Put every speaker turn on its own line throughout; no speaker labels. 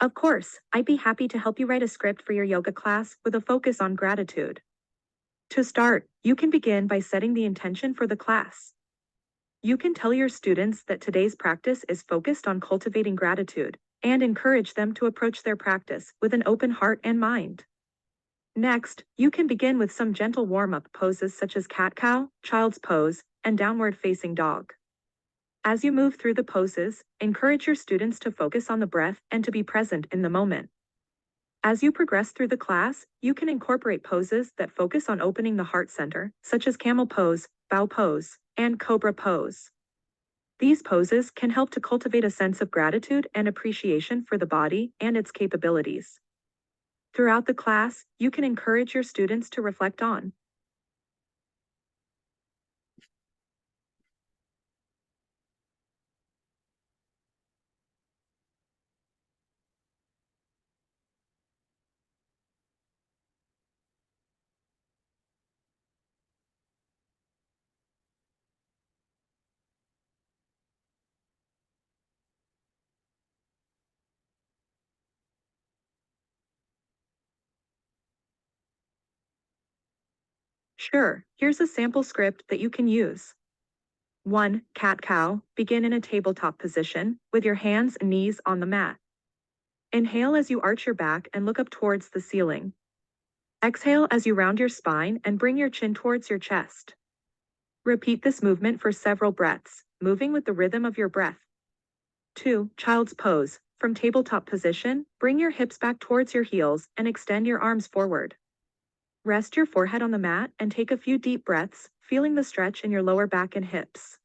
Of course, I'd be happy to help you write a script for your yoga class with a focus on gratitude. To start, you can begin by setting the intention for the class. You can tell your students that today's practice is focused on cultivating gratitude and encourage them to approach their practice with an open heart and mind. Next, you can begin with some gentle warm-up poses such as cat-cow, child's pose, and downward facing dog. As you move through the poses, encourage your students to focus on the breath and to be present in the moment. As you progress through the class, you can incorporate poses that focus on opening the heart center, such as camel pose, bow pose, and cobra pose. These poses can help to cultivate a sense of gratitude and appreciation for the body and its capabilities. Throughout the class, you can encourage your students to reflect on. Sure, here's a sample script that you can use. 1. Cat-cow, begin in a tabletop position, with your hands and knees on the mat. Inhale as you arch your back and look up towards the ceiling. Exhale as you round your spine and bring your chin towards your chest. Repeat this movement for several breaths, moving with the rhythm of your breath. 2. Child's pose. From tabletop position, bring your hips back towards your heels and extend your arms forward. Rest your forehead on the mat and take a few deep breaths, feeling the stretch in your lower back and hips.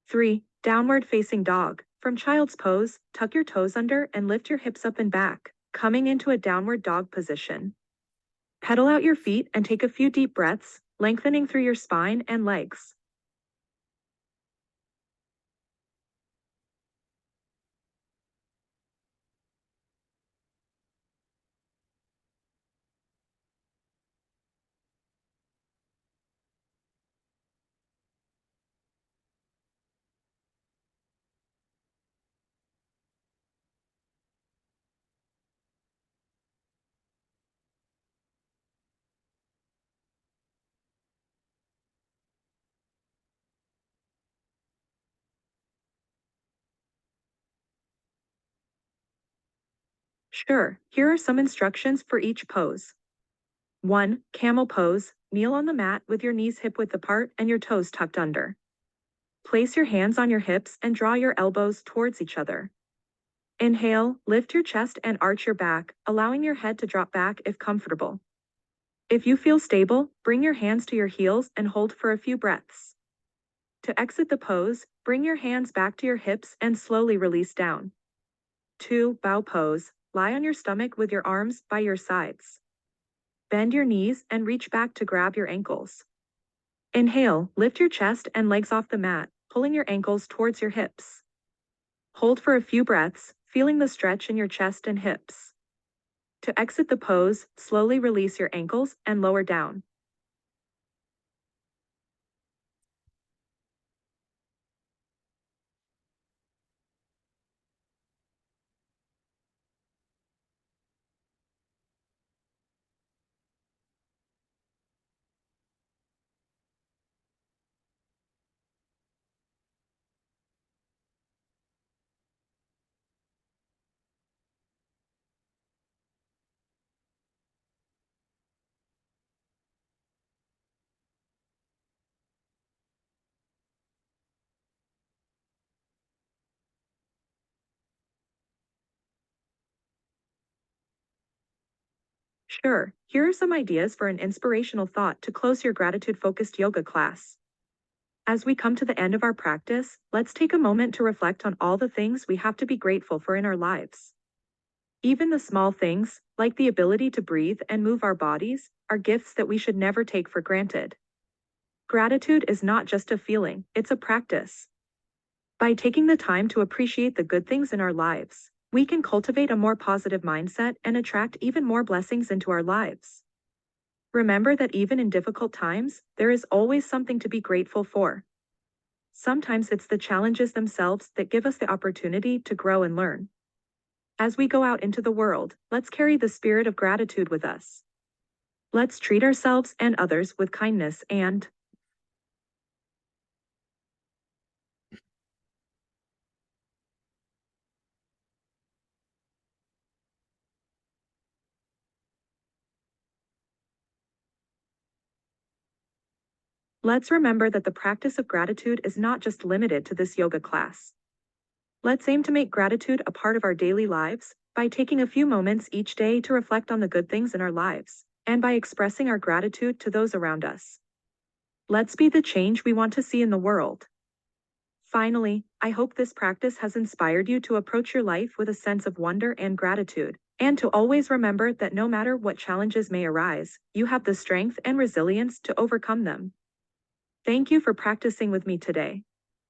3. Downward facing dog. From child's pose, tuck your toes under and lift your hips up and back, coming into a downward dog position. Pedal out your feet and take a few deep breaths, lengthening through your spine and legs. Sure, here are some instructions for each pose. 1. Camel pose. Kneel on the mat with your knees hip-width apart and your toes tucked under. Place your hands on your hips and draw your elbows towards each other. Inhale, lift your chest and arch your back, allowing your head to drop back if comfortable. If you feel stable, bring your hands to your heels and hold for a few breaths. To exit the pose, bring your hands back to your hips and slowly release down. 2. Bow pose. Lie on your stomach with your arms by your sides. Bend your knees and reach back to grab your ankles. Inhale, lift your chest and legs off the mat, pulling your ankles towards your hips. Hold for a few breaths, feeling the stretch in your chest and hips. To exit the pose, slowly release your ankles and lower down. Sure, here are some ideas for an inspirational thought to close your gratitude-focused yoga class. As we come to the end of our practice, let's take a moment to reflect on all the things we have to be grateful for in our lives. Even the small things, like the ability to breathe and move our bodies, are gifts that we should never take for granted. Gratitude is not just a feeling, it's a practice. By taking the time to appreciate the good things in our lives, we can cultivate a more positive mindset and attract even more blessings into our lives. Remember that even in difficult times, there is always something to be grateful for. Sometimes it's the challenges themselves that give us the opportunity to grow and learn. As we go out into the world, let's carry the spirit of gratitude with us. Let's treat ourselves and others with kindness and let's remember that the practice of gratitude is not just limited to this yoga class. Let's aim to make gratitude a part of our daily lives by taking a few moments each day to reflect on the good things in our lives and by expressing our gratitude to those around us. Let's be the change we want to see in the world. Finally, I hope this practice has inspired you to approach your life with a sense of wonder and gratitude, and to always remember that no matter what challenges may arise, you have the strength and resilience to overcome them. Thank you for practicing with me today.